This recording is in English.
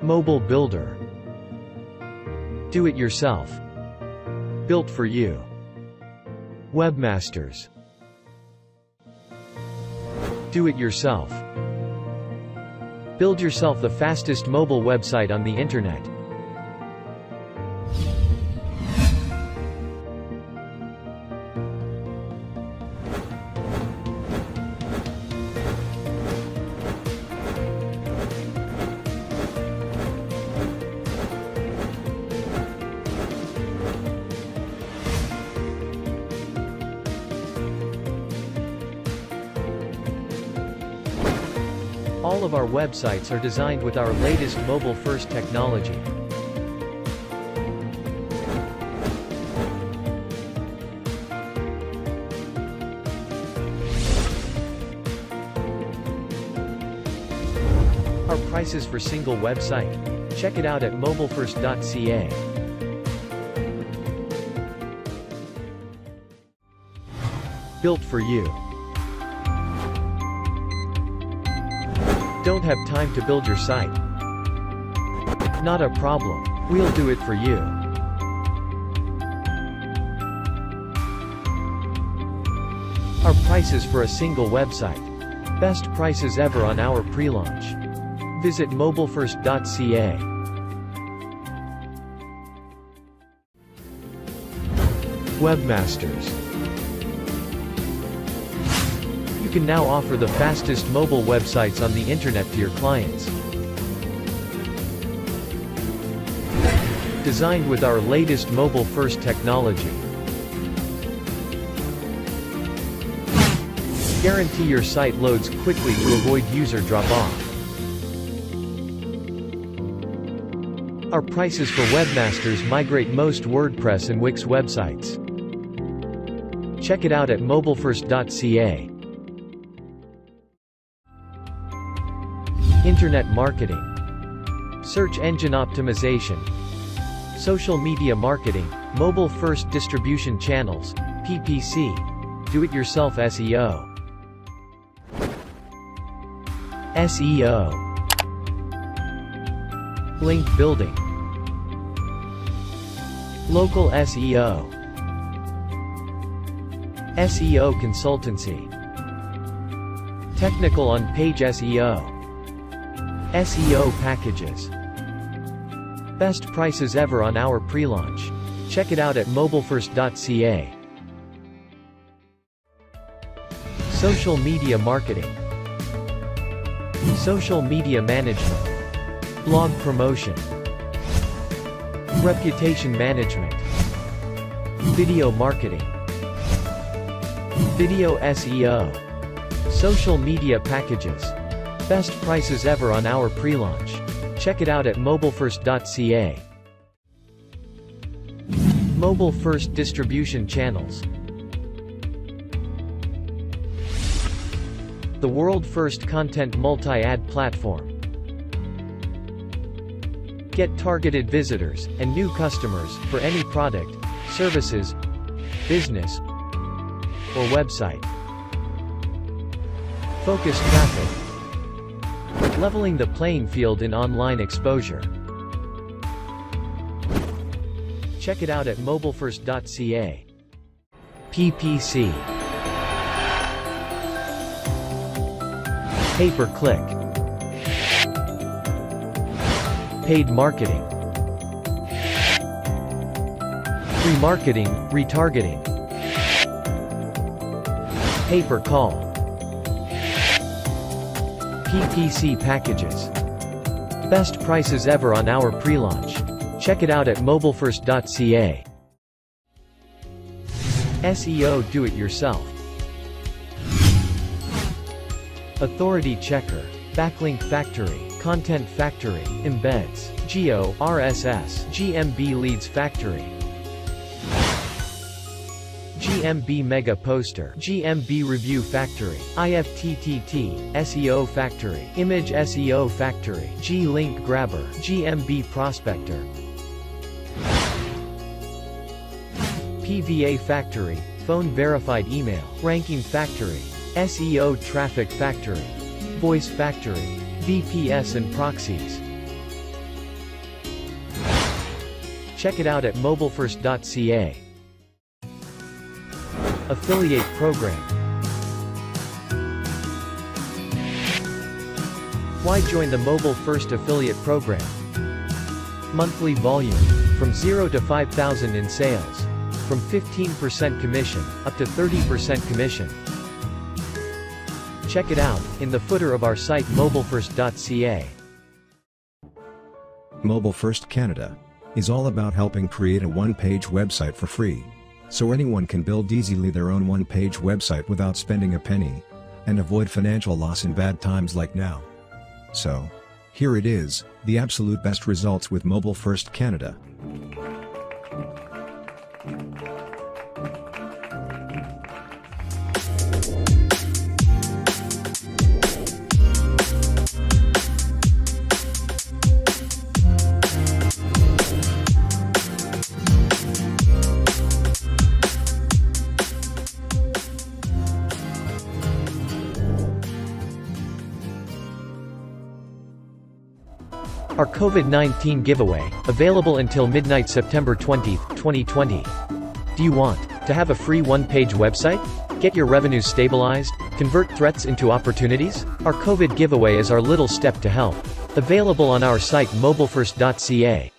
Mobile builder. Do it yourself. Built for you. Webmasters. Do it yourself. Build yourself the fastest mobile website on the internet. All of our websites are designed with our latest mobile-first technology. Our prices for single website. Check it out at mobilefirst.ca. Built for you. Don't have time to build your site? Not a problem. We'll do it for you. Our prices for a single website. Best prices ever on our pre-launch. Visit mobilefirst.ca. Webmasters. You can now offer the fastest mobile websites on the internet to your clients. Designed with our latest mobile-first technology. Guarantee your site loads quickly to avoid user drop-off. Our prices for webmasters migrate most WordPress and Wix websites. Check it out at mobilefirst.ca. Internet marketing. Search engine optimization. Social media marketing, mobile-first distribution channels, PPC. Do-it-yourself SEO. SEO. Link building. Local SEO. SEO consultancy. Technical on-page SEO. SEO packages. Best prices ever on our pre-launch. Check it out at mobilefirst.ca. Social media marketing. Social media management. Blog promotion. Reputation management. Video marketing. Video SEO. Social media packages. Best prices ever on our pre-launch. Check it out at mobilefirst.ca. Mobile-first distribution channels. The world-first content multi-ad platform. Get targeted visitors and new customers for any product, services, business, or website. Focus traffic. Leveling the playing field in online exposure. Check it out at mobilefirst.ca. PPC. Pay-per-click. Paid marketing. Remarketing, retargeting. Pay-per-call. PPC packages. Best prices ever on our pre-launch. Check it out at mobilefirst.ca. SEO Do It Yourself. Authority Checker. Backlink Factory. Content Factory. Embeds. Geo, RSS. GMB Leads Factory. GMB Mega Poster, GMB Review Factory, IFTTT, SEO Factory, Image SEO Factory, G-Link Grabber, GMB Prospector, PVA Factory, Phone Verified Email, Ranking Factory, SEO Traffic Factory, Voice Factory, VPS and Proxies. Check it out at mobilefirst.ca. Affiliate Program. Why join the Mobile First Affiliate Program? Monthly volume. From 0 to 5,000 in sales. From 15% commission, up to 30% commission. Check it out, in the footer of our site mobilefirst.ca. Mobile First Canada is all about helping create a one-page website for free, so anyone can build easily their own one-page website without spending a penny, and avoid financial loss in bad times like now. So, here it is, the absolute best results with Mobile First Canada. Our COVID-19 giveaway, available until midnight September 20, 2020. Do you want to have a free one-page website? Get your revenues stabilized? Convert threats into opportunities? Our COVID giveaway is our little step to help. Available on our site mobilefirst.ca.